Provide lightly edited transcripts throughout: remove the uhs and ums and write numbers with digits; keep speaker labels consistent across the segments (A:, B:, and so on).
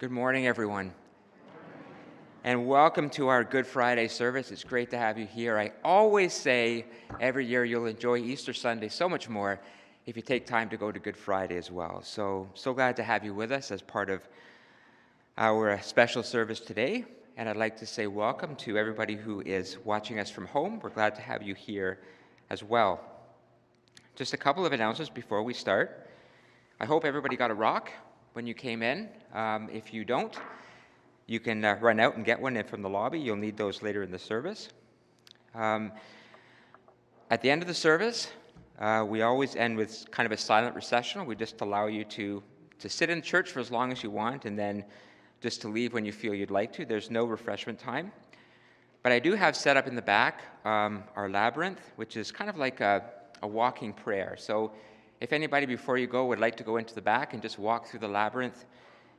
A: Good morning, everyone, and welcome to our Good Friday service. It's great to have you here. I always say every year you'll enjoy Easter Sunday so much more if you take time to go to Good Friday as well. So glad to have you with us as part of our special service today. And I'd like to say welcome to everybody who is watching us from home. We're glad to have you here as well. Just a couple of announcements before we start. I hope everybody got a rock when you came in. If you don't, you can run out and get one from the lobby. You'll need those later in the service. At the end of the service, we always end with kind of a silent recessional. We just allow you to sit in church for as long as you want and then just to leave when you feel you'd like to. There's no refreshment time. But I do have set up in the back our labyrinth, which is kind of like a walking prayer. So if anybody before you go would like to go into the back and just walk through the labyrinth,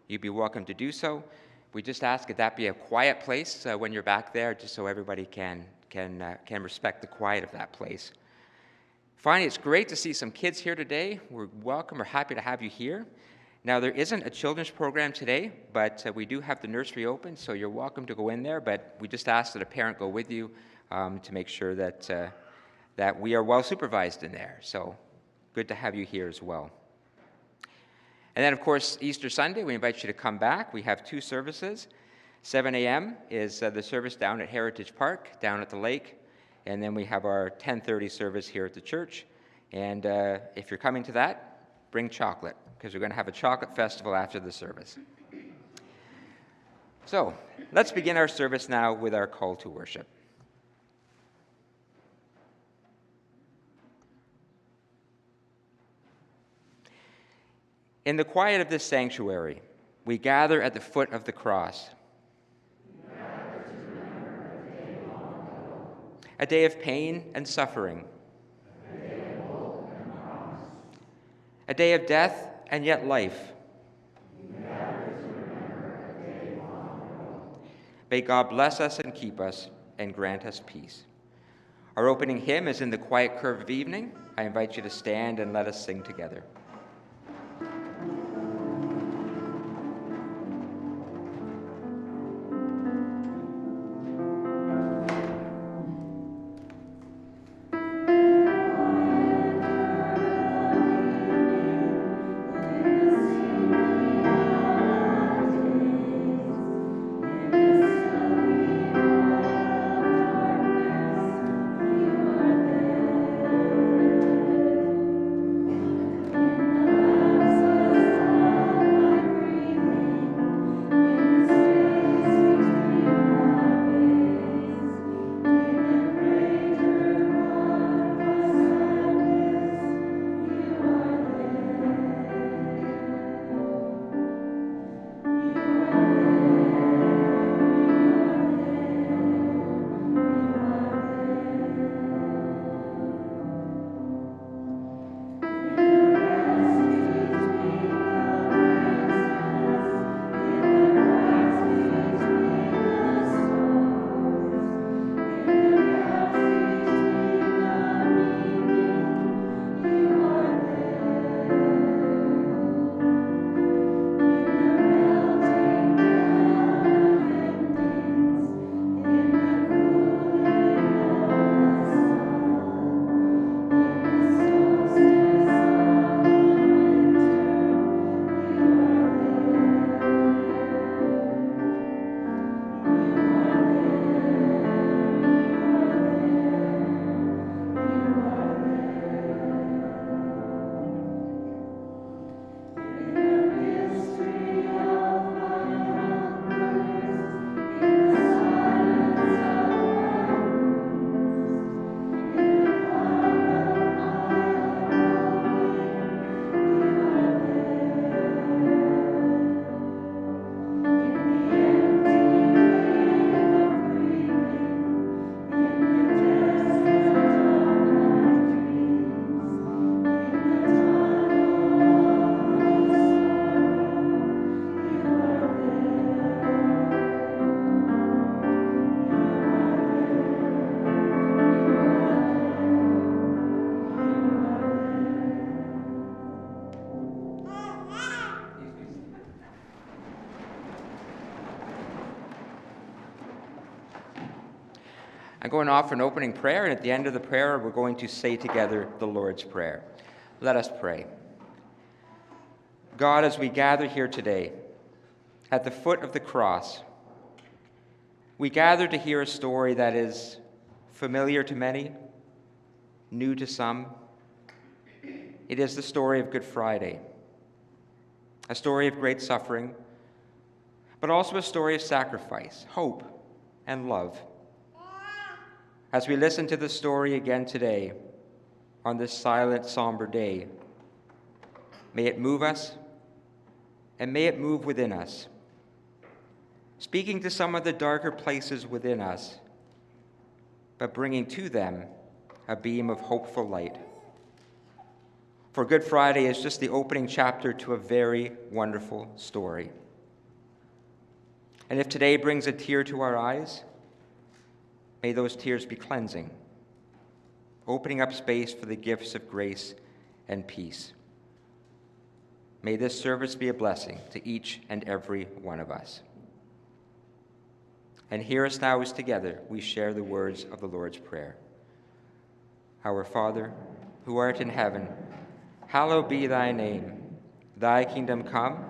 A: you'd be welcome to do so. We just ask that that be a quiet place when you're back there, just so everybody can respect the quiet of that place. Finally, it's great to see some kids here today. We're happy to have you here. Now, there isn't a children's program today, but we do have the nursery open, so you're welcome to go in there, but we just ask that a parent go with you to make sure that we are well supervised in there. So good to have you here as well. And then, of course, Easter Sunday, we invite you to come back. We have two services. 7 a.m. is the service down at Heritage Park, down at the lake. And then we have our 10:30 service here at the church. And if you're coming to that, bring chocolate, because we're going to have a chocolate festival after the service. So let's begin our service now with our call to worship. In the quiet of this sanctuary, we gather at the foot of the cross. A day of pain and suffering. A day of death and yet life. May God bless us and keep us and grant us peace. Our opening hymn is In the Quiet Curve of Evening. I invite you to stand and let us sing together. I'm going to offer an opening prayer, and at the end of the prayer, we're going to say together the Lord's Prayer. Let us pray. God, as we gather here today, at the foot of the cross, we gather to hear a story that is familiar to many, new to some. It is the story of Good Friday, a story of great suffering, but also a story of sacrifice, hope, and love. As we listen to the story again today, on this silent, somber day, may it move us, and may it move within us, speaking to some of the darker places within us, but bringing to them a beam of hopeful light. For Good Friday is just the opening chapter to a very wonderful story. And if today brings a tear to our eyes, may those tears be cleansing, opening up space for the gifts of grace and peace. May this service be a blessing to each and every one of us. And hear us now as together we share the words of the Lord's Prayer. Our Father, who art in heaven, hallowed be thy name. Thy kingdom come,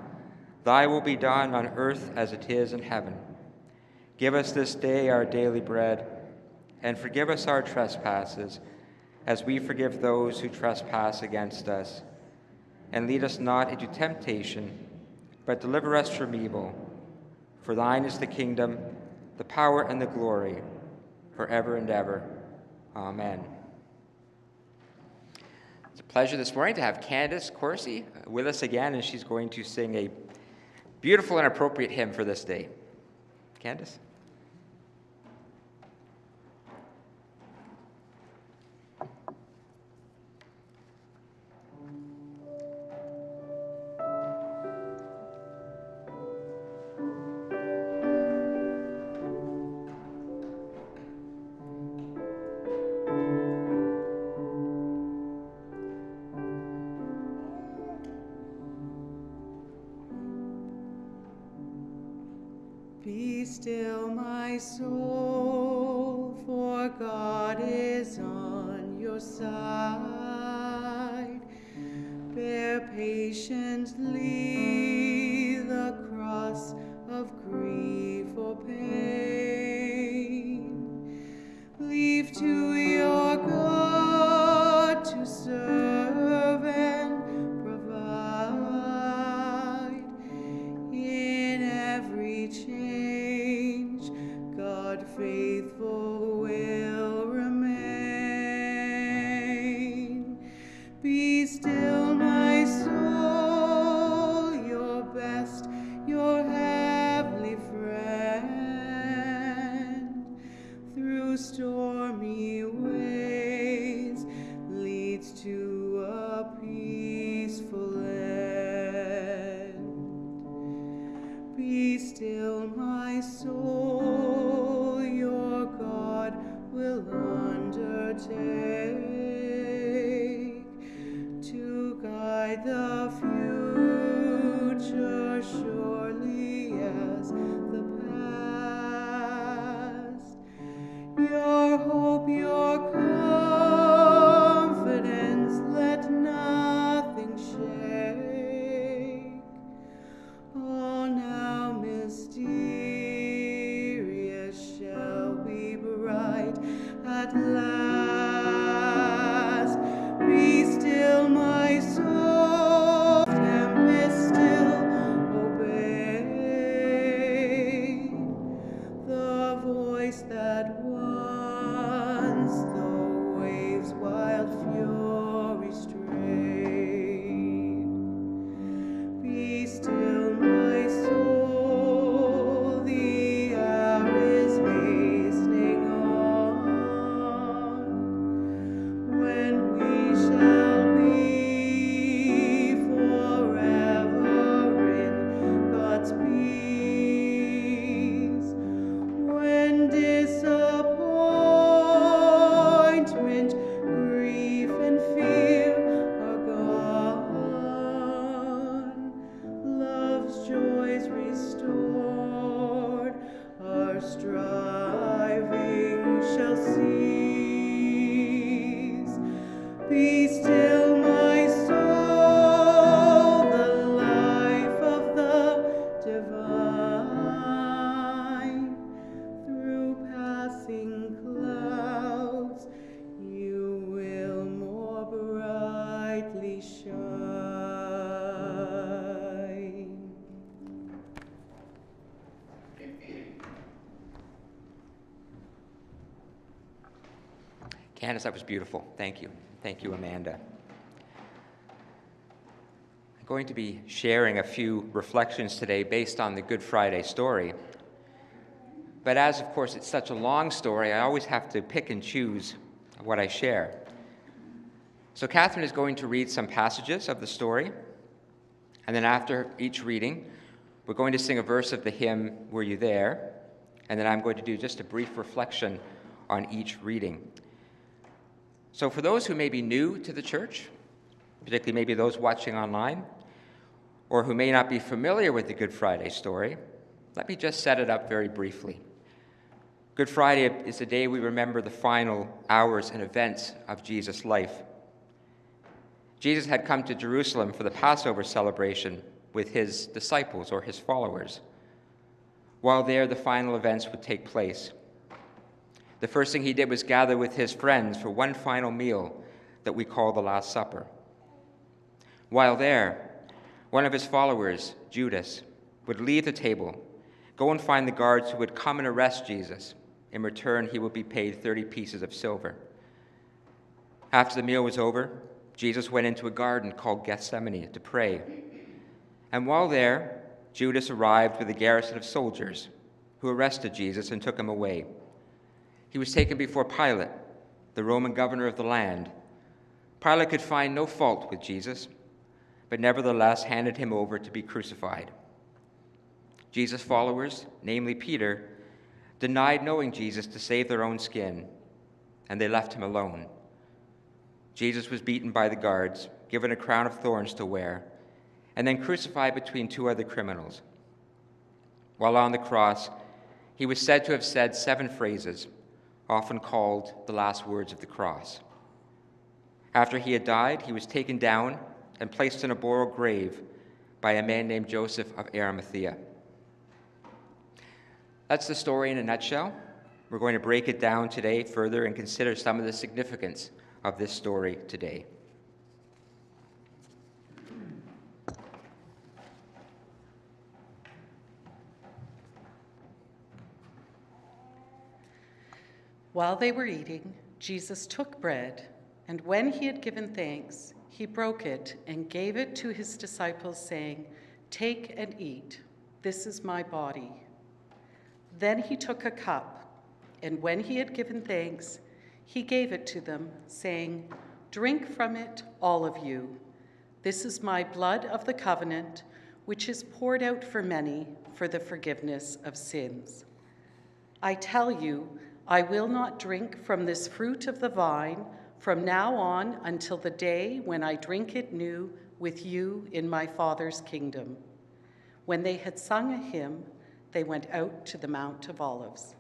A: thy will be done on earth as it is in heaven. Give us this day our daily bread, and forgive us our trespasses, as we forgive those who trespass against us. And lead us not into temptation, but deliver us from evil. For thine is the kingdom, the power, and the glory, forever and ever. Amen. It's a pleasure this morning to have Candace Corsi with us again, and she's going to sing a beautiful and appropriate hymn for this day. Candace?
B: Be still, my soul, for God is on your side. Bear patiently the cross of grief or pain. Leave to your God to serve and provide. In every change, God faithful will remain. Be still, my soul, your best, your heavenly friend. Through stormy ways leads to a peaceful end. Be still, my soul, your God will undertake to guide the future surely as the past. Your hope, your confidence, let nothing shake. All now mysterious shall be bright at last. Be still, my soul, tempest still obey the voice that once the waves' wild fury strayed. Be still, my soul, the hour is hastening on, when we shall be forever in God's peace. When disappointment, grief, and fear are gone, love's joys restored, our striving shall shall cease. Be still, my soul, the life of the divine. Through passing clouds, you will more brightly shine.
A: Candace, that was beautiful. Thank you. Thank you, Amanda. I'm going to be sharing a few reflections today based on the Good Friday story. But as, of course, it's such a long story, I always have to pick and choose what I share. So Catherine is going to read some passages of the story, and then after each reading, we're going to sing a verse of the hymn, Were You There? And then I'm going to do just a brief reflection on each reading. So for those who may be new to the church, particularly maybe those watching online, or who may not be familiar with the Good Friday story, let me just set it up very briefly. Good Friday is the day we remember the final hours and events of Jesus' life. Jesus had come to Jerusalem for the Passover celebration with his disciples or his followers. While there, the final events would take place. The first thing he did was gather with his friends for one final meal that we call the Last Supper. While there, one of his followers, Judas, would leave the table, go and find the guards who would come and arrest Jesus. In return, he would be paid 30 pieces of silver. After the meal was over, Jesus went into a garden called Gethsemane to pray. And while there, Judas arrived with a garrison of soldiers who arrested Jesus and took him away. He was taken before Pilate, the Roman governor of the land. Pilate could find no fault with Jesus, but nevertheless handed him over to be crucified. Jesus' followers, namely Peter, denied knowing Jesus to save their own skin, and they left him alone. Jesus was beaten by the guards, given a crown of thorns to wear, and then crucified between two other criminals. While on the cross, he was said to have said 7 phrases, often called the last words of the cross. After he had died, he was taken down and placed in a borrowed grave by a man named Joseph of Arimathea. That's the story in a nutshell. We're going to break it down today further and consider some of the significance of this story today.
C: While they were eating, Jesus took bread, and when he had given thanks, he broke it and gave it to his disciples, saying, "Take and eat. This is my body." Then he took a cup, and when he had given thanks, he gave it to them, saying, "Drink from it, all of you. This is my blood of the covenant, which is poured out for many for the forgiveness of sins. I tell you, I will not drink from this fruit of the vine from now on until the day when I drink it new with you in my Father's kingdom." When they had sung a hymn, they went out to the Mount of Olives.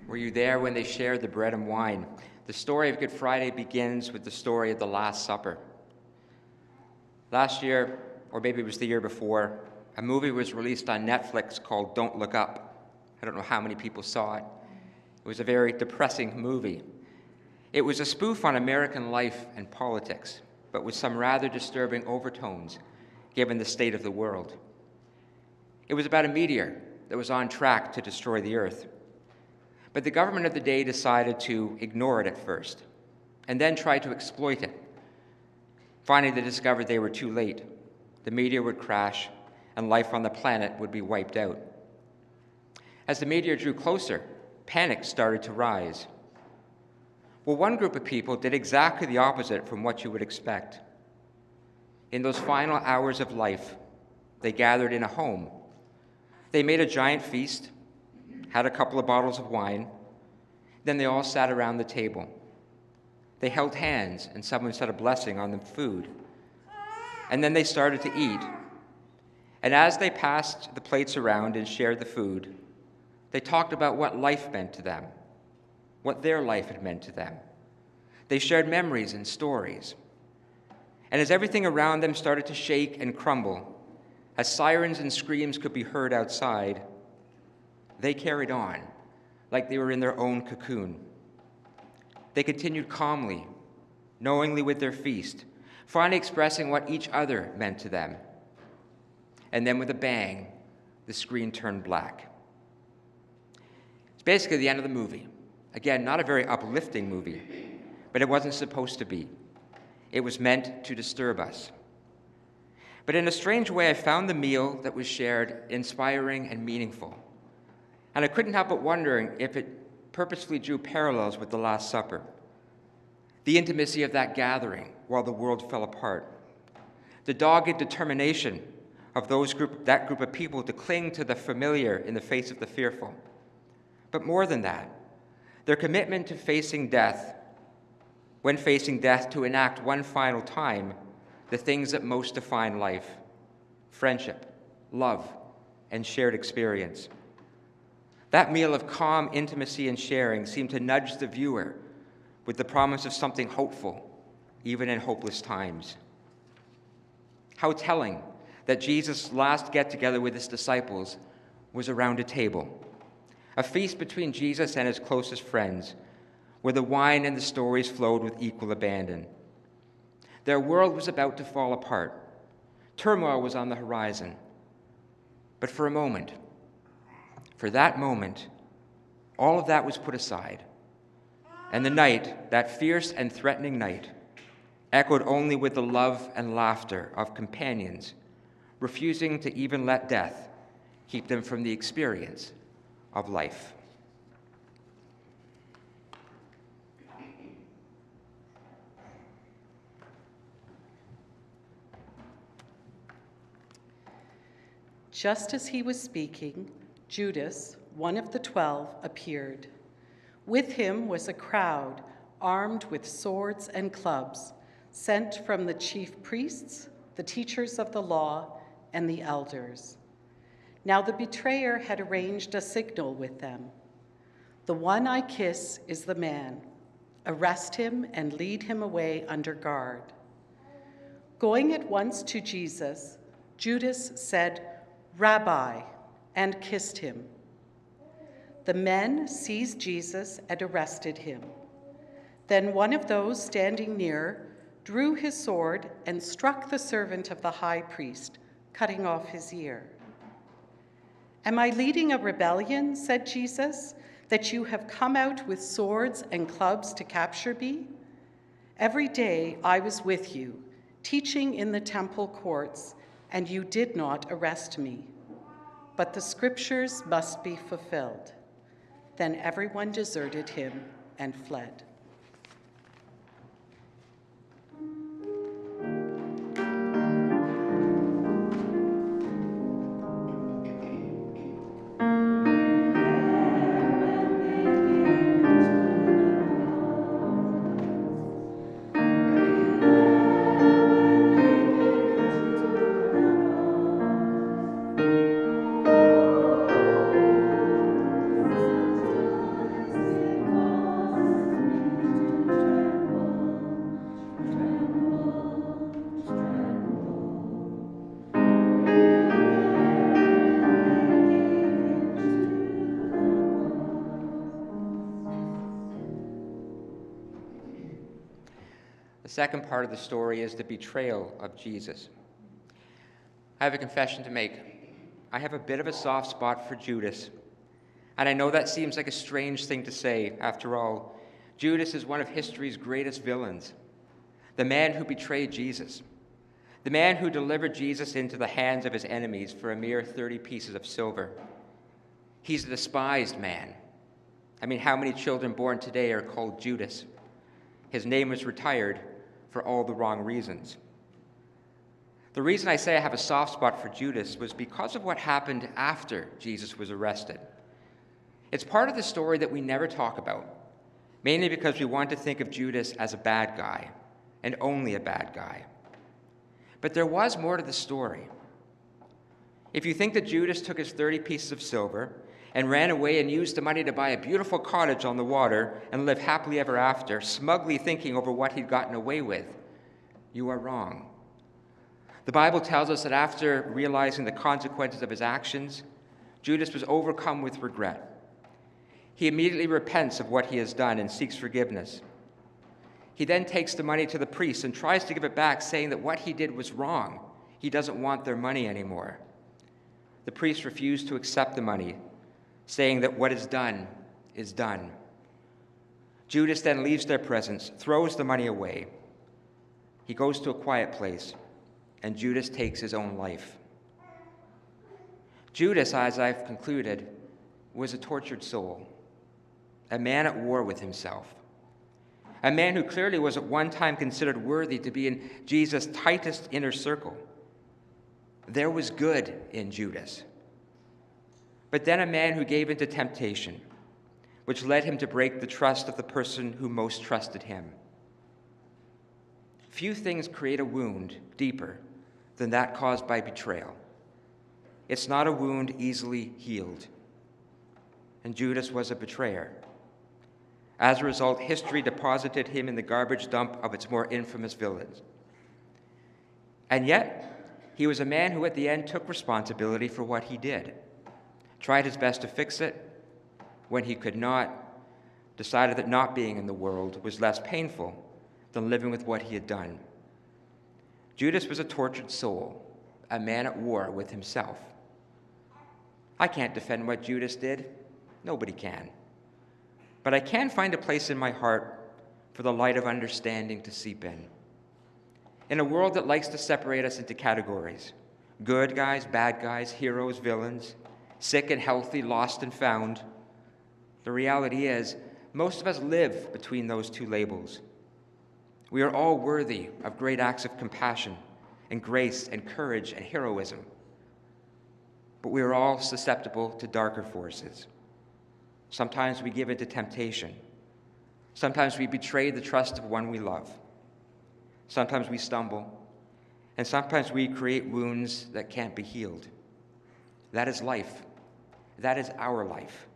A: Were you there when they shared the bread and wine? The story of Good Friday begins with the story of the Last Supper. Last year, or maybe it was the year before, a movie was released on Netflix called Don't Look Up. I don't know how many people saw it. It was a very depressing movie. It was a spoof on American life and politics. but with some rather disturbing overtones given the state of the world. It was about a meteor that was on track to destroy the Earth. But the government of the day decided to ignore it at first, and then tried to exploit it. Finally, they discovered they were too late. The meteor would crash, and life on the planet would be wiped out. As the meteor drew closer, panic started to rise. Well, one group of people did exactly the opposite from what you would expect. In those final hours of life, they gathered in a home. They made a giant feast, had a couple of bottles of wine, then they all sat around the table. They held hands, and someone said a blessing on the food. And then they started to eat. And as they passed the plates around and shared the food, they talked about what life meant to them, what their life had meant to them. They shared memories and stories. And as everything around them started to shake and crumble, as sirens and screams could be heard outside, they carried on like they were in their own cocoon. They continued calmly, knowingly with their feast, finally expressing what each other meant to them. And then with a bang, the screen turned black. It's basically the end of the movie. Again, not a very uplifting movie, but it wasn't supposed to be. It was meant to disturb us. But in a strange way, I found the meal that was shared inspiring and meaningful. And I couldn't help but wondering if it purposefully drew parallels with the Last Supper. The intimacy of that gathering while the world fell apart. The dogged determination of that group of people to cling to the familiar in the face of the fearful. But more than that, their commitment to facing death, when facing death, to enact one final time the things that most define life: friendship, love, and shared experience. That meal of calm intimacy and sharing seemed to nudge the viewer with the promise of something hopeful, even in hopeless times. How telling that Jesus' last get-together with his disciples was around a table, a feast between Jesus and his closest friends, where the wine and the stories flowed with equal abandon. Their world was about to fall apart. Turmoil was on the horizon. But for that moment, all of that was put aside. And the night, that fierce and threatening night, echoed only with the love and laughter of companions, refusing to even let death keep them from the experience of life.
C: Just as he was speaking, Judas, one of the 12, appeared. With him was a crowd armed with swords and clubs, sent from the chief priests, the teachers of the law, and the elders. Now the betrayer had arranged a signal with them. "The one I kiss is the man. Arrest him and lead him away under guard." Going at once to Jesus, Judas said, "Rabbi," and kissed him. The men seized Jesus and arrested him. Then one of those standing near drew his sword and struck the servant of the high priest, cutting off his ear. "Am I leading a rebellion," said Jesus, "that you have come out with swords and clubs to capture me? Every day I was with you, teaching in the temple courts, and you did not arrest me. But the scriptures must be fulfilled." Then everyone deserted him and fled.
A: second part of the story is the betrayal of Jesus. I have a confession to make. I have a bit of a soft spot for Judas. And I know that seems like a strange thing to say. After all, Judas is one of history's greatest villains. The man who betrayed Jesus. The man who delivered Jesus into the hands of his enemies for a mere 30 pieces of silver. He's a despised man. I mean, how many children born today are called Judas? His name was retired for all the wrong reasons. The reason I say I have a soft spot for Judas was because of what happened after Jesus was arrested. It's part of the story that we never talk about, mainly because we want to think of Judas as a bad guy, and only a bad guy. But there was more to the story. If you think that Judas took his 30 pieces of silver and ran away and used the money to buy a beautiful cottage on the water and live happily ever after, smugly thinking over what he'd gotten away with, you are wrong. The Bible tells us that after realizing the consequences of his actions, Judas was overcome with regret. He immediately repents of what he has done and seeks forgiveness. He then takes the money to the priest and tries to give it back, saying that what he did was wrong. He doesn't want their money anymore. The priest refused to accept the money, saying that what is done is done. Judas then leaves their presence, throws the money away. He goes to a quiet place, and Judas takes his own life. Judas, as I've concluded, was a tortured soul, a man at war with himself, a man who clearly was at one time considered worthy to be in Jesus' tightest inner circle. There was good in Judas. But then a man who gave into temptation, which led him to break the trust of the person who most trusted him. Few things create a wound deeper than that caused by betrayal. It's not a wound easily healed. And Judas was a betrayer. As a result, history deposited him in the garbage dump of its more infamous villains. And yet, he was a man who at the end took responsibility for what he did, tried his best to fix it. When he could not, decided that not being in the world was less painful than living with what he had done. Judas was a tortured soul, a man at war with himself. I can't defend what Judas did. Nobody can. But I can find a place in my heart for the light of understanding to seep in. In a world that likes to separate us into categories, good guys, bad guys, heroes, villains, sick and healthy, lost and found, the reality is most of us live between those two labels. We are all worthy of great acts of compassion and grace and courage and heroism. But we are all susceptible to darker forces. Sometimes we give in to temptation. Sometimes we betray the trust of one we love. Sometimes we stumble. And sometimes we create wounds that can't be healed. That is life. That is our life.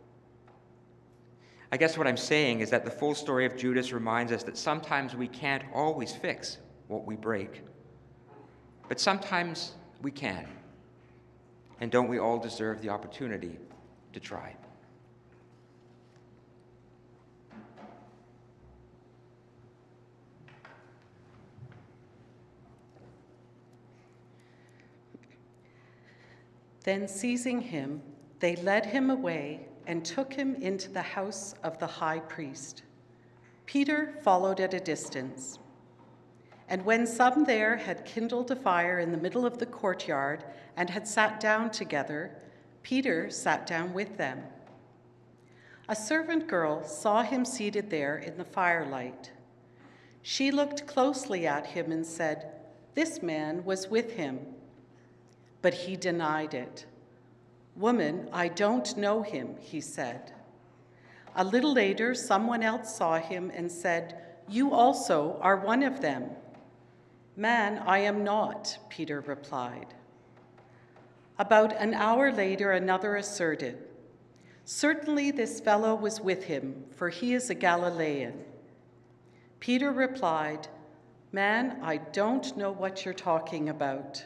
A: I guess what I'm saying is that the full story of Judas reminds us that sometimes we can't always fix what we break. But sometimes we can. And don't we all deserve the opportunity to try?
C: Then seizing him, they led him away and took him into the house of the high priest. Peter followed at a distance. And when some there had kindled a fire in the middle of the courtyard and had sat down together, Peter sat down with them. A servant girl saw him seated there in the firelight. She looked closely at him and said, "This man was with him." But he denied it. "Woman, I don't know him," he said. A little later, someone else saw him and said, "You also are one of them." "Man, I am not," Peter replied. About an hour later, another asserted, "Certainly this fellow was with him, for he is a Galilean." Peter replied, "Man, I don't know what you're talking about."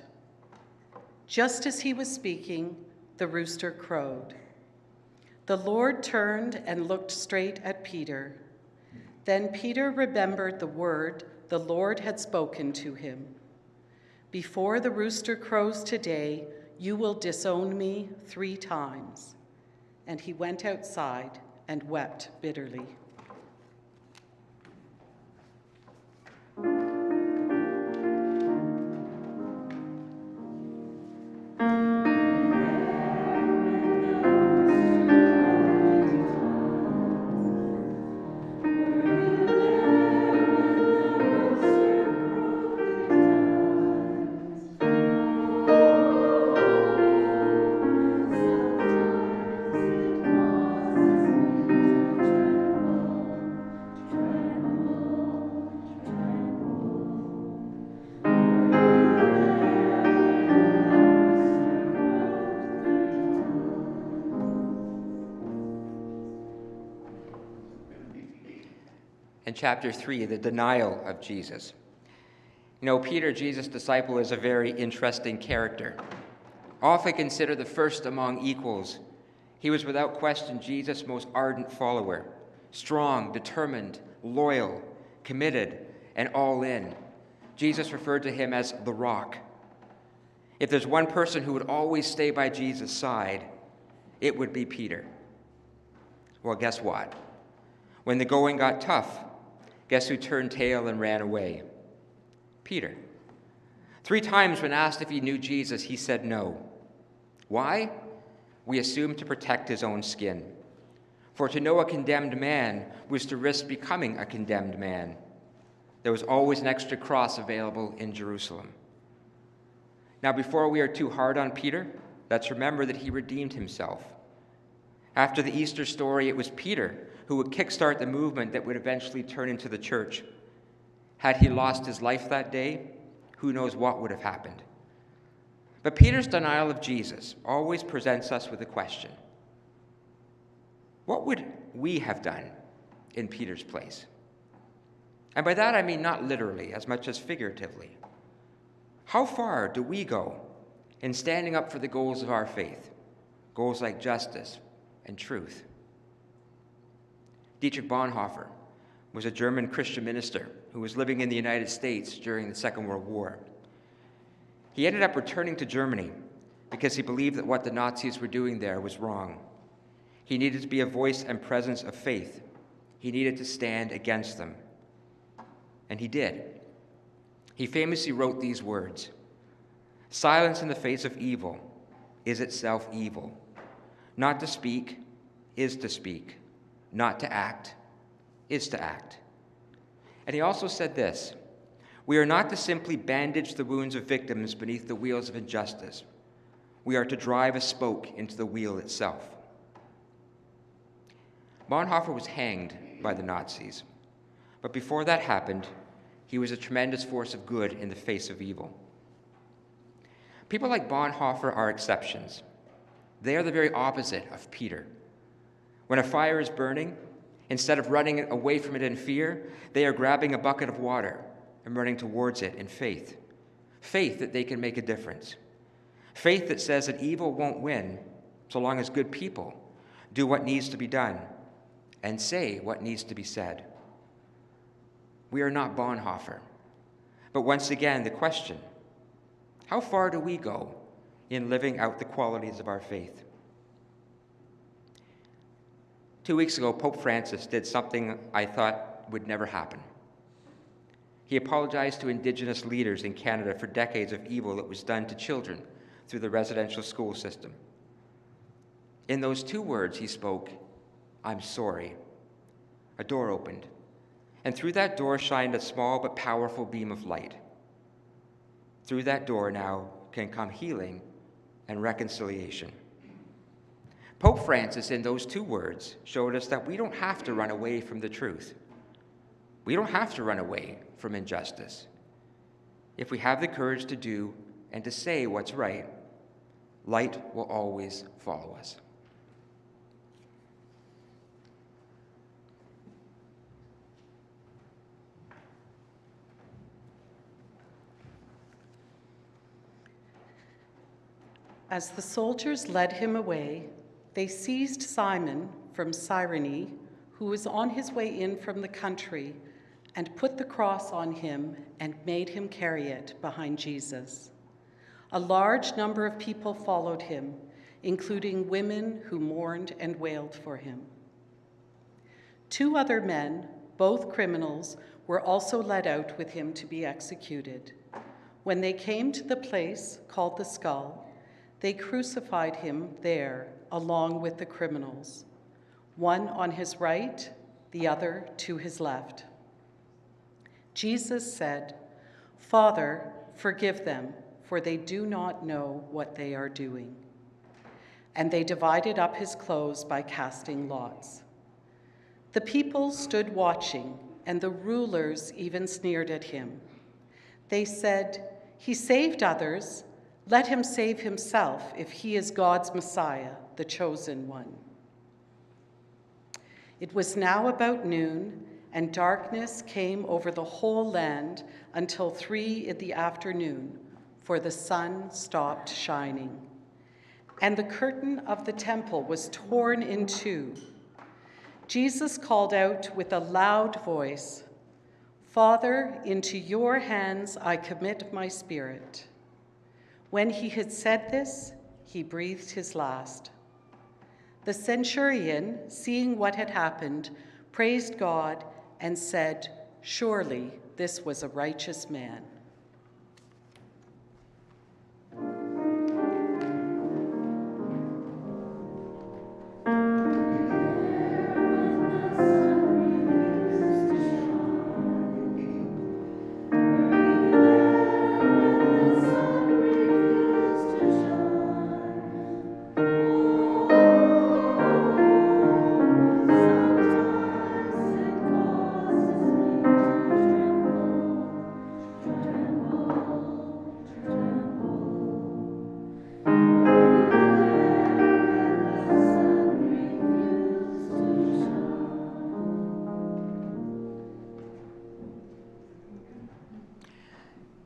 C: Just as he was speaking, the rooster crowed. The Lord turned and looked straight at Peter. Then Peter remembered the word the Lord had spoken to him. Before the rooster crows today, you will disown me 3 times. And he went outside and wept bitterly.
A: In chapter 3, the denial of Jesus. You know, Peter, Jesus' disciple, is a very interesting character. Often considered the first among equals, he was without question Jesus' most ardent follower, strong, determined, loyal, committed, and all in. Jesus referred to him as the rock. If there's one person who would always stay by Jesus' side, it would be Peter. Well, guess what? When the going got tough, guess who turned tail and ran away? Peter. 3 times when asked if he knew Jesus, he said no. Why? We assume to protect his own skin. For to know a condemned man was to risk becoming a condemned man. There was always an extra cross available in Jerusalem. Now, before we are too hard on Peter, let's remember that he redeemed himself. After the Easter story, it was Peter who would kickstart the movement that would eventually turn into the church. Had he lost his life that day, who knows what would have happened. But Peter's denial of Jesus always presents us with a question. What would we have done in Peter's place? And by that I mean not literally as much as figuratively. How far do we go in standing up for the goals of our faith, goals like justice and truth? Dietrich Bonhoeffer was a German Christian minister who was living in the United States during the Second World War. He ended up returning to Germany because he believed that what the Nazis were doing there was wrong. He needed to be a voice and presence of faith. He needed to stand against them. And he did. He famously wrote these words: "Silence in the face of evil is itself evil. Not to speak is to speak. Not to act is to act." And he also said this: "We are not to simply bandage the wounds of victims beneath the wheels of injustice. We are to drive a spoke into the wheel itself." Bonhoeffer was hanged by the Nazis, but before that happened, he was a tremendous force of good in the face of evil. People like Bonhoeffer are exceptions. They are the very opposite of Peter. When a fire is burning, instead of running away from it in fear, they are grabbing a bucket of water and running towards it in faith. Faith that they can make a difference. Faith that says that evil won't win so long as good people do what needs to be done and say what needs to be said. We are not Bonhoeffer. But once again, the question: how far do we go in living out the qualities of our faith? 2 weeks ago, Pope Francis did something I thought would never happen. He apologized to Indigenous leaders in Canada for decades of evil that was done to children through the residential school system. In those 2 words, he spoke, "I'm sorry." A door opened, and through that door shined a small but powerful beam of light. Through that door now can come healing and reconciliation. Pope Francis, in those 2 words, showed us that we don't have to run away from the truth. We don't have to run away from injustice. If we have the courage to do and to say what's right, light will always follow us.
C: As the soldiers led him away, they seized Simon from Cyrene, who was on his way in from the country, and put the cross on him and made him carry it behind Jesus. A large number of people followed him, including women who mourned and wailed for him. 2 other men, both criminals, were also led out with him to be executed. When they came to the place called the Skull, they crucified him there along with the criminals, one on his right, the other to his left. Jesus said, "Father, forgive them, for they do not know what they are doing." And they divided up his clothes by casting lots. The people stood watching, and the rulers even sneered at him. They said, "He saved others. Let him save himself if he is God's Messiah, the chosen one." It was now about noon, and darkness came over the whole land until 3 in the afternoon, for the sun stopped shining. And the curtain of the temple was torn in 2. Jesus called out with a loud voice, "Father, into your hands I commit my spirit." When he had said this, he breathed his last. The centurion, seeing what had happened, praised God and said, "Surely this was a righteous man."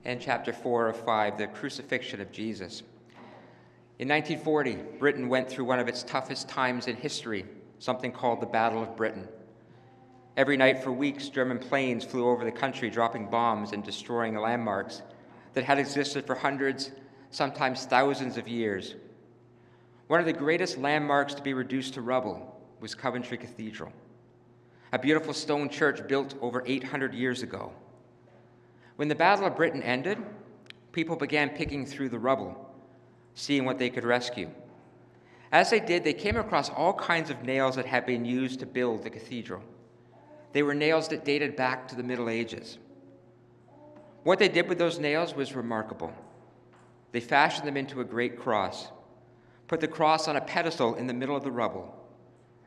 A: And chapter 4 of 5, the crucifixion of Jesus. In 1940, Britain went through one of its toughest times in history, something called the Battle of Britain. Every night for weeks, German planes flew over the country, dropping bombs and destroying landmarks that had existed for hundreds, sometimes thousands of years. One of the greatest landmarks to be reduced to rubble was Coventry Cathedral, a beautiful stone church built over 800 years ago. When the Battle of Britain ended, people began picking through the rubble, seeing what they could rescue. As they did, they came across all kinds of nails that had been used to build the cathedral. They were nails that dated back to the Middle Ages. What they did with those nails was remarkable. They fashioned them into a great cross, put the cross on a pedestal in the middle of the rubble,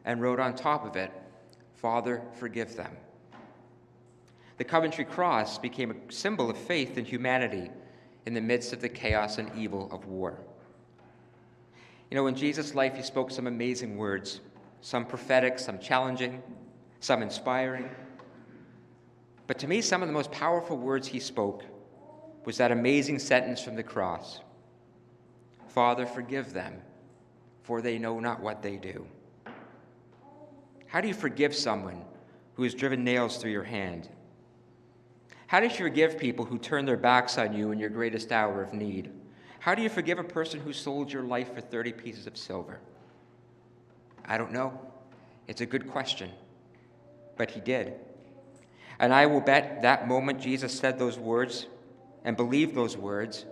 A: and wrote on top of it, "Father, forgive them." The Coventry Cross became a symbol of faith and humanity in the midst of the chaos and evil of war. You know, in Jesus' life, he spoke some amazing words, some prophetic, some challenging, some inspiring. But to me, some of the most powerful words he spoke was that amazing sentence from the cross, "Father, forgive them, for they know not what they do." How do you forgive someone who has driven nails through your hand? How do you forgive people who turn their backs on you in your greatest hour of need? How do you forgive a person who sold your life for 30 pieces of silver? I don't know. It's a good question. But he did. And I will bet that moment Jesus said those words and believed those words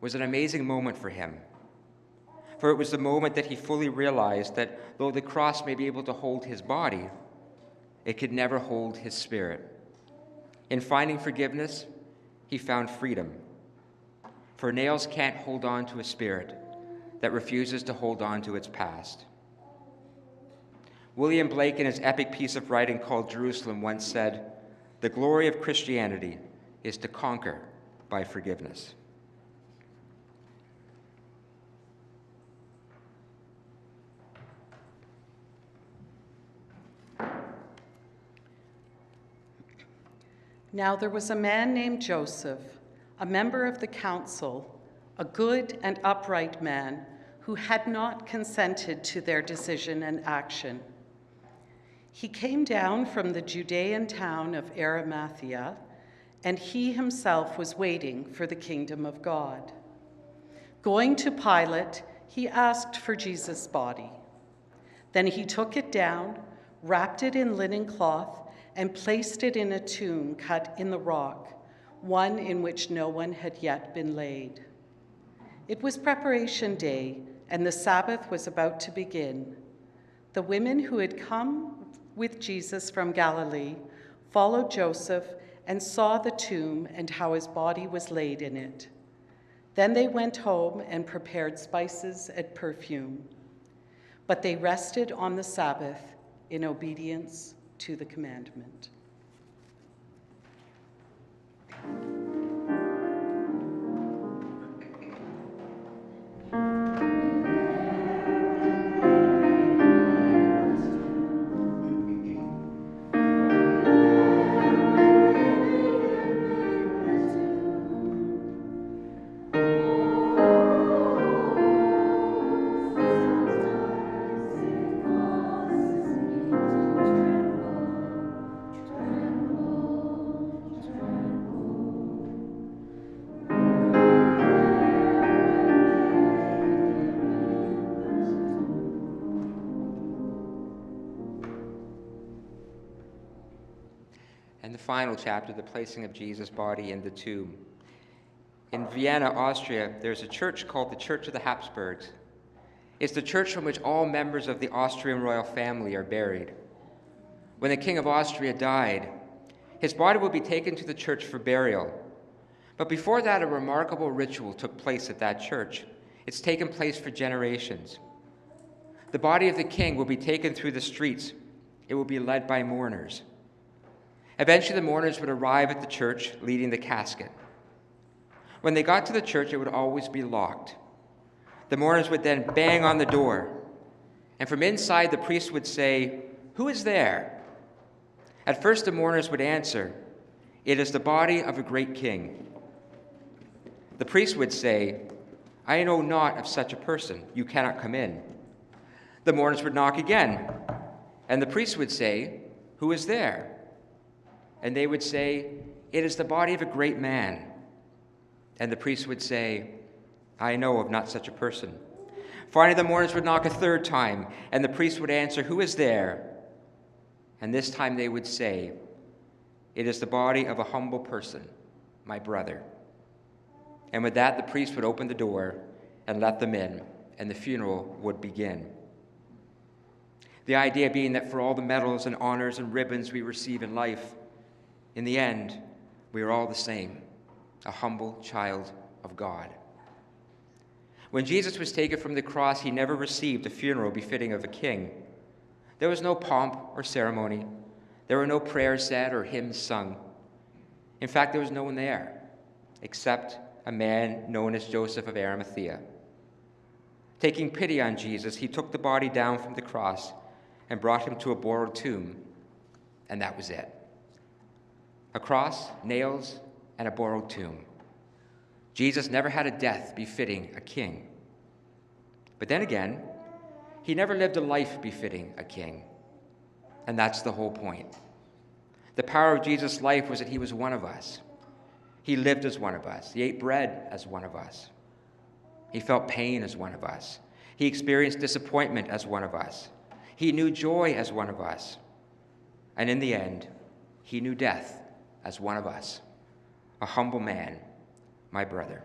A: was an amazing moment for him. For it was the moment that he fully realized that though the cross may be able to hold his body, it could never hold his spirit. In finding forgiveness, he found freedom. For nails can't hold on to a spirit that refuses to hold on to its past. William Blake, in his epic piece of writing called Jerusalem, once said, "The glory of Christianity is to conquer by forgiveness."
C: Now there was a man named Joseph, a member of the council, a good and upright man who had not consented to their decision and action. He came down from the Judean town of Arimathea, and he himself was waiting for the kingdom of God. Going to Pilate, he asked for Jesus' body. Then he took it down, wrapped it in linen cloth, and placed it in a tomb cut in the rock, one in which no one had yet been laid. It was preparation day, and the Sabbath was about to begin. The women who had come with Jesus from Galilee followed Joseph and saw the tomb and how his body was laid in it. Then they went home and prepared spices and perfume. But they rested on the Sabbath in obedience to the commandment.
A: And the final chapter, the placing of Jesus' body in the tomb. In Vienna, Austria, there's a church called the Church of the Habsburgs. It's the church from which all members of the Austrian royal family are buried. When the King of Austria died, his body will be taken to the church for burial. But before that, a remarkable ritual took place at that church. It's taken place for generations. The body of the king will be taken through the streets. It will be led by mourners. Eventually, the mourners would arrive at the church leading the casket. When they got to the church, it would always be locked. The mourners would then bang on the door, and from inside, the priest would say, "Who is there?" At first, the mourners would answer, "It is the body of a great king." The priest would say, "I know not of such a person. You cannot come in." The mourners would knock again, and the priest would say, "Who is there?" And they would say, "It is the body of a great man." And the priest would say, "I know of not such a person." Finally, the mourners would knock a third time, and the priest would answer, "Who is there?" And this time they would say, "It is the body of a humble person, my brother." And with that, the priest would open the door and let them in, and the funeral would begin. The idea being that for all the medals and honors and ribbons we receive in life, in the end, we are all the same, a humble child of God. When Jesus was taken from the cross, he never received a funeral befitting of a king. There was no pomp or ceremony. There were no prayers said or hymns sung. In fact, there was no one there, except a man known as Joseph of Arimathea. Taking pity on Jesus, he took the body down from the cross and brought him to a borrowed tomb, and that was it. A cross, nails, and a borrowed tomb. Jesus never had a death befitting a king. But then again, he never lived a life befitting a king. And that's the whole point. The power of Jesus' life was that he was one of us. He lived as one of us. He ate bread as one of us. He felt pain as one of us. He experienced disappointment as one of us. He knew joy as one of us. And in the end, he knew death as one of us, a humble man, my brother.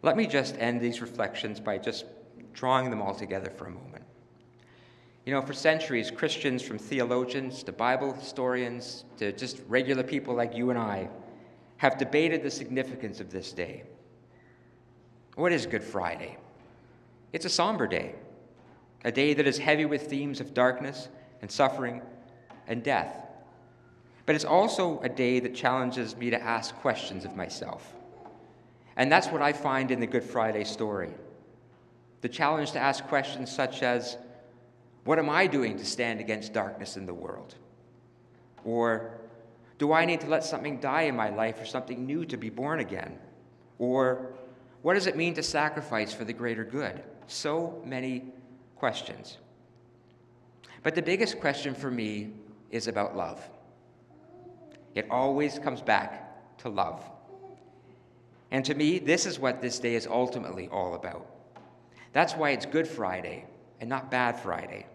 A: Let me just end these reflections by just drawing them all together for a moment. You know, for centuries, Christians, from theologians to Bible historians to just regular people like you and I, have debated the significance of this day. What is Good Friday? It's a somber day, a day that is heavy with themes of darkness and suffering and death. But it's also a day that challenges me to ask questions of myself. And that's what I find in the Good Friday story. The challenge to ask questions such as, what am I doing to stand against darkness in the world? Or, do I need to let something die in my life for something new to be born again? Or, what does it mean to sacrifice for the greater good? So many questions. But the biggest question for me is about love. It always comes back to love. And to me, this is what this day is ultimately all about. That's why it's Good Friday and not Bad Friday.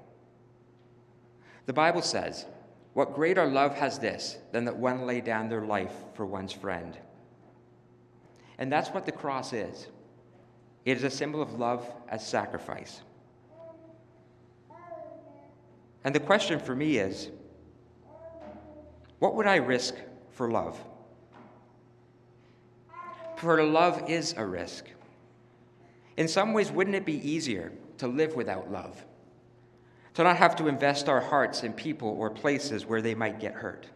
A: The Bible says, "What greater love has this than that one lay down their life for one's friend?" And that's what the cross is. It is a symbol of love as sacrifice. And the question for me is, what would I risk for love? For love is a risk. In some ways, wouldn't it be easier to live without love? To not have to invest our hearts in people or places where they might get hurt?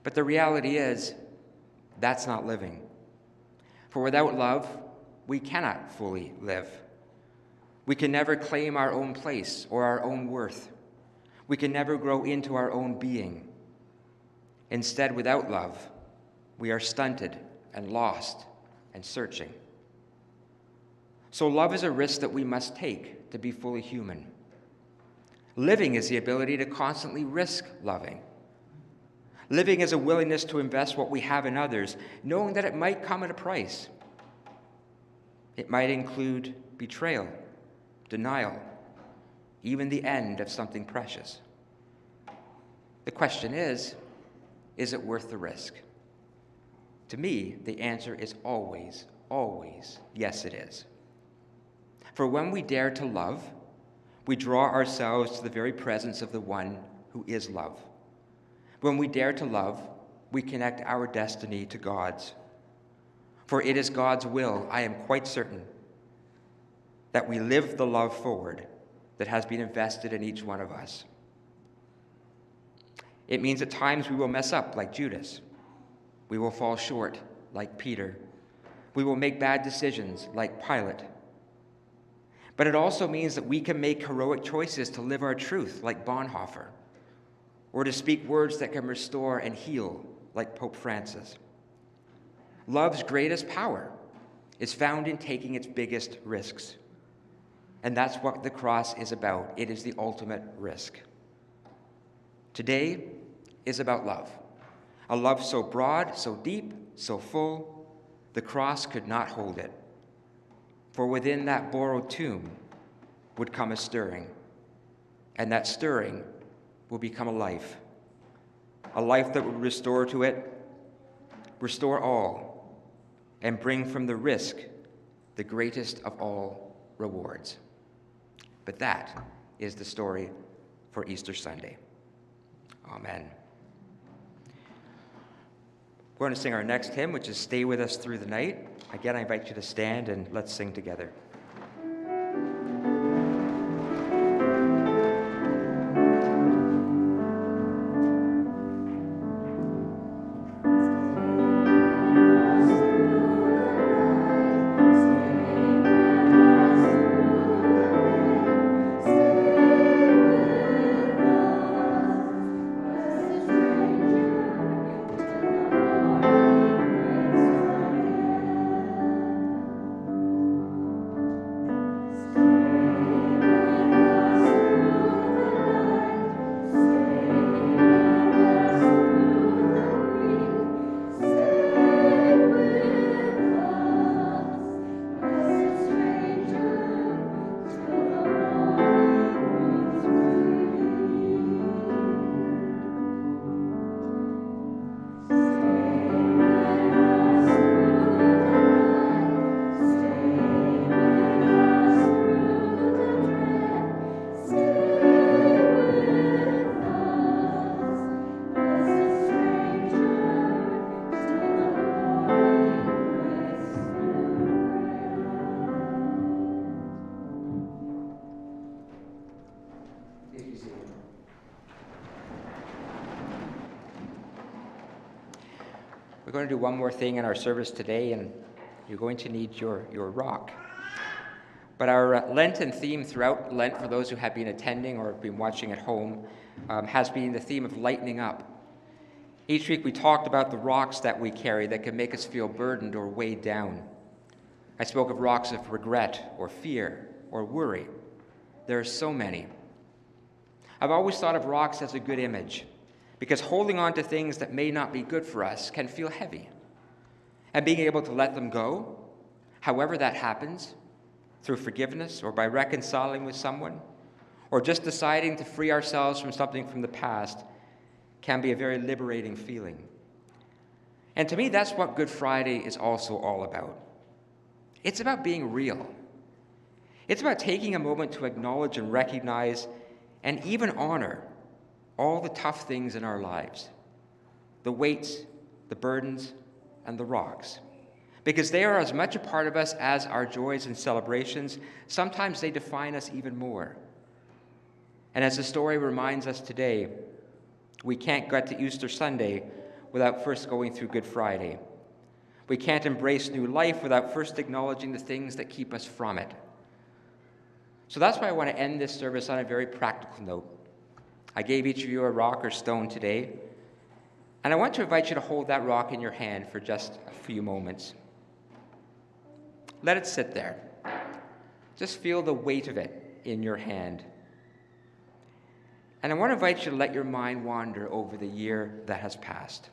A: But the reality is, that's not living. For without love, we cannot fully live. We can never claim our own place or our own worth. We can never grow into our own being. Instead, without love, we are stunted and lost and searching. So love is a risk that we must take to be fully human. Living is the ability to constantly risk loving. Living is a willingness to invest what we have in others, knowing that it might come at a price. It might include betrayal, denial, even the end of something precious. The question is it worth the risk? To me, the answer is always, always, yes, it is. For when we dare to love, we draw ourselves to the very presence of the one who is love. When we dare to love, we connect our destiny to God's. For it is God's will, I am quite certain, that we live the love forward that has been invested in each one of us. It means at times we will mess up like Judas. We will fall short like Peter. We will make bad decisions like Pilate. But it also means that we can make heroic choices to live our truth like Bonhoeffer, or to speak words that can restore and heal like Pope Francis. Love's greatest power is found in taking its biggest risks. And that's what the cross is about. It is the ultimate risk. Today is about love. A love so broad, so deep, so full, the cross could not hold it. For within that borrowed tomb would come a stirring, and that stirring will become a life that would restore to it, restore all, and bring from the risk the greatest of all rewards. But that is the story for Easter Sunday. Amen. We're going to sing our next hymn, which is Stay With Us Through the Night. Again, I invite you to stand and let's sing together. We're going to do one more thing in our service today, and you're going to need your rock. But our Lenten theme throughout Lent, for those who have been attending or been watching at home, has been the theme of lightening up. Each week we talked about the rocks that we carry that can make us feel burdened or weighed down. I spoke of rocks of regret or fear or worry. There are so many. I've always thought of rocks as a good image, because holding on to things that may not be good for us can feel heavy. And being able to let them go, however that happens, through forgiveness or by reconciling with someone, or just deciding to free ourselves from something from the past, can be a very liberating feeling. And to me, that's what Good Friday is also all about. It's about being real. It's about taking a moment to acknowledge and recognize and even honor all the tough things in our lives, the weights, the burdens, and the rocks, because they are as much a part of us as our joys and celebrations. Sometimes they define us even more. And as the story reminds us today, we can't get to Easter Sunday without first going through Good Friday. We can't embrace new life without first acknowledging the things that keep us from it. So that's why I want to end this service on a very practical note. I gave each of you a rock or stone today, and I want to invite you to hold that rock in your hand for just a few moments. Let it sit there. Just feel the weight of it in your hand. And I want to invite you to let your mind wander over the year that has passed.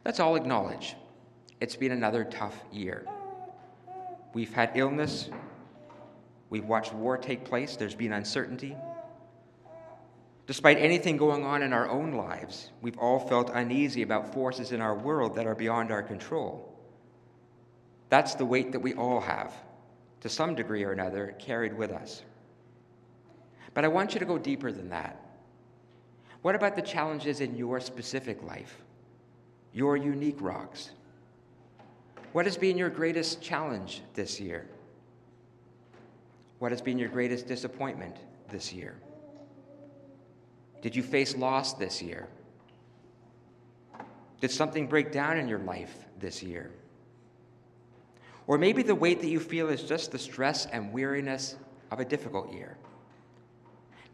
A: Let's all acknowledge it's been another tough year. We've had illness. We've watched war take place. There's been uncertainty. Despite anything going on in our own lives, we've all felt uneasy about forces in our world that are beyond our control. That's the weight that we all have, to some degree or another, carried with us. But I want you to go deeper than that. What about the challenges in your specific life, your unique rocks? What has been your greatest challenge this year? What has been your greatest disappointment this year? Did you face loss this year? Did something break down in your life this year? Or maybe the weight that you feel is just the stress and weariness of a difficult year.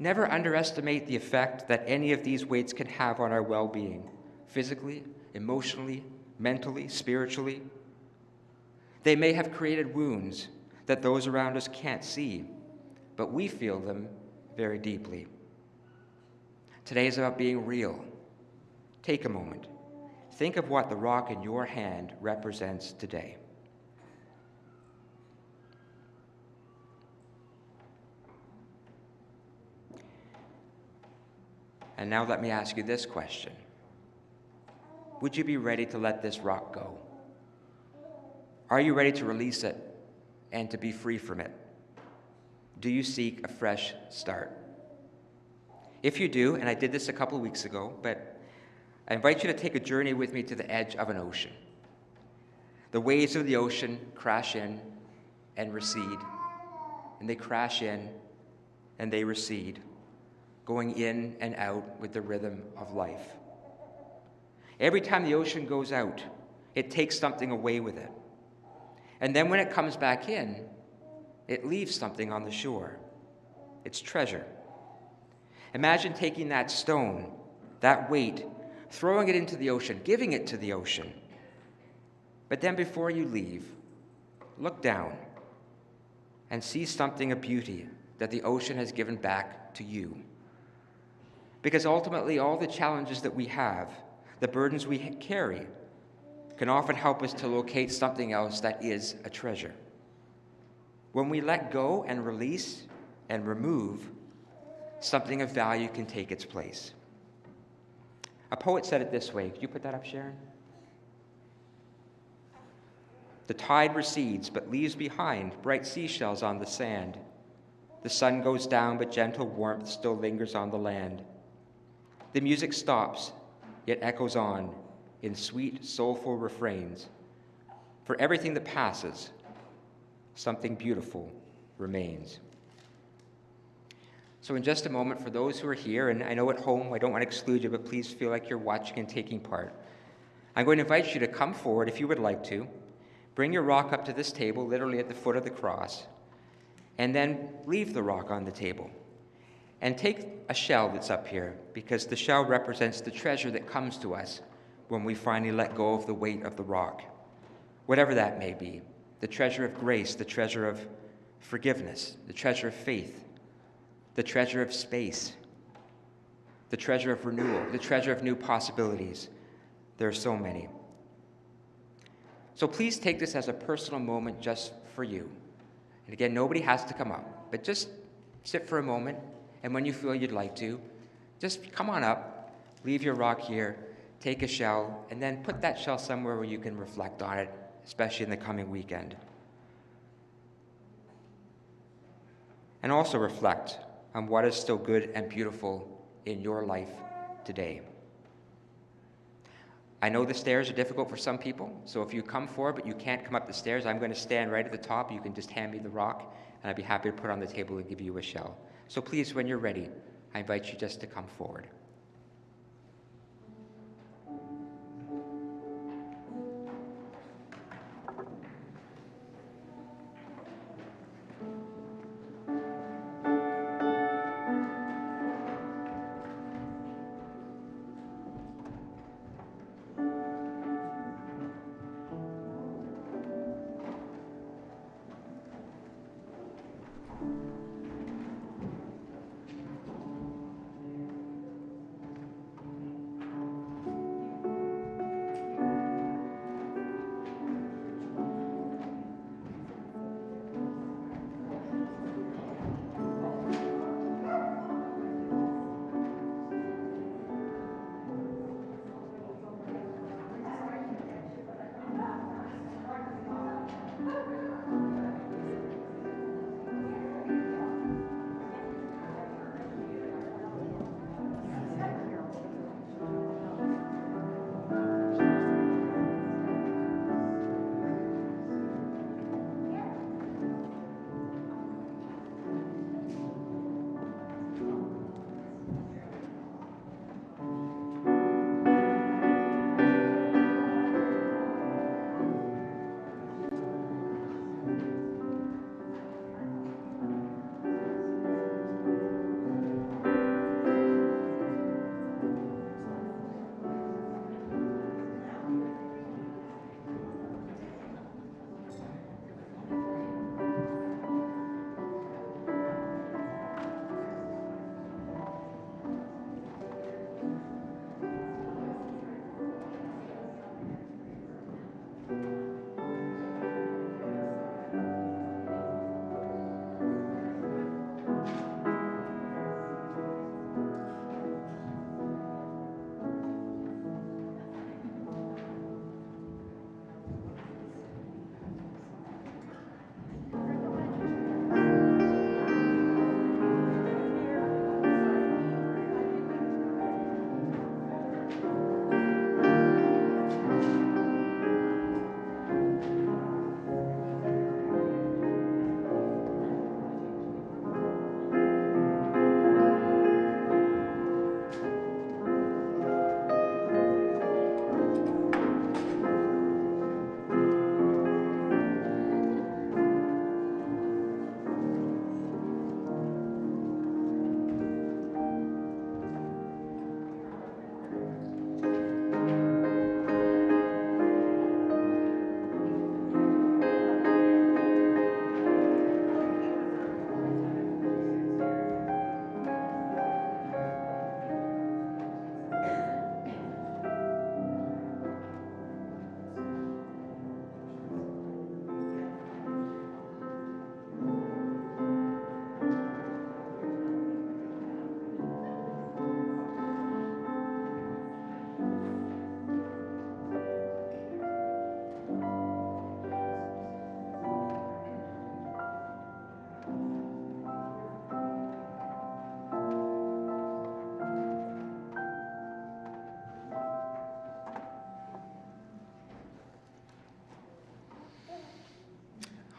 A: Never underestimate the effect that any of these weights can have on our well-being, physically, emotionally, mentally, spiritually. They may have created wounds that those around us can't see, but we feel them very deeply. Today is about being real. Take a moment. Think of what the rock in your hand represents today. And now let me ask you this question. Would you be ready to let this rock go? Are you ready to release it and to be free from it? Do you seek a fresh start? If you do, and I did this a couple of weeks ago, but I invite you to take a journey with me to the edge of an ocean. The waves of the ocean crash in and recede, and they crash in and they recede, going in and out with the rhythm of life. Every time the ocean goes out, it takes something away with it. And then when it comes back in, it leaves something on the shore. It's treasure. Imagine taking that stone, that weight, throwing it into the ocean, giving it to the ocean. But then before you leave, look down and see something of beauty that the ocean has given back to you. Because ultimately, all the challenges that we have, the burdens we carry, can often help us to locate something else that is a treasure. When we let go and release and remove, something of value can take its place. A poet said it this way. Could you put that up, Sharon? The tide recedes, but leaves behind bright seashells on the sand. The sun goes down, but gentle warmth still lingers on the land. The music stops, yet echoes on in sweet, soulful refrains. For everything that passes, something beautiful remains. So in just a moment, for those who are here, and I know at home, I don't want to exclude you, but please feel like you're watching and taking part. I'm going to invite you to come forward if you would like to. Bring your rock up to this table, literally at the foot of the cross, and then leave the rock on the table. And take a shell that's up here, because the shell represents the treasure that comes to us when we finally let go of the weight of the rock. Whatever that may be, the treasure of grace, the treasure of forgiveness, the treasure of faith, the treasure of space, the treasure of renewal, the treasure of new possibilities. There are so many. So please take this as a personal moment just for you. And again, nobody has to come up, but just sit for a moment, and when you feel you'd like to, just come on up, leave your rock here, take a shell, and then put that shell somewhere where you can reflect on it, especially in the coming weekend. And also reflect on what is still good and beautiful in your life today. I know the stairs are difficult for some people, so if you come forward but you can't come up the stairs, I'm going to stand right at the top. You can just hand me the rock, and I'd be happy to put it on the table and give you a shell. So please, when you're ready, I invite you just to come forward.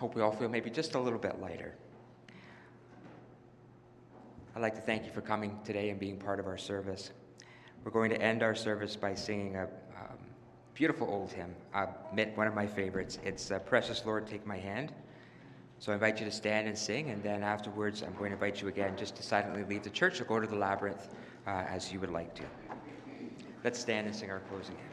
A: Hope we all feel maybe just a little bit lighter. I'd like to thank you for coming today and being part of our service. We're going to end our service by singing a beautiful old hymn, one of my favorites. It's Precious Lord, Take My Hand. So I invite you to stand and sing, and then afterwards I'm going to invite you again just to silently leave the church or go to the labyrinth as you would like to. Let's stand and sing our closing hymn.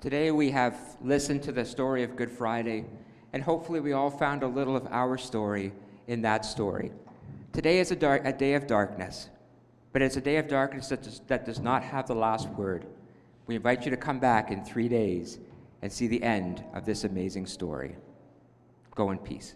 A: Today we have listened to the story of Good Friday, and hopefully we all found a little of our story in that story. Today is a day of darkness, but it's a day of darkness that does not have the last word. We invite you to come back in 3 days and see the end of this amazing story. Go in peace.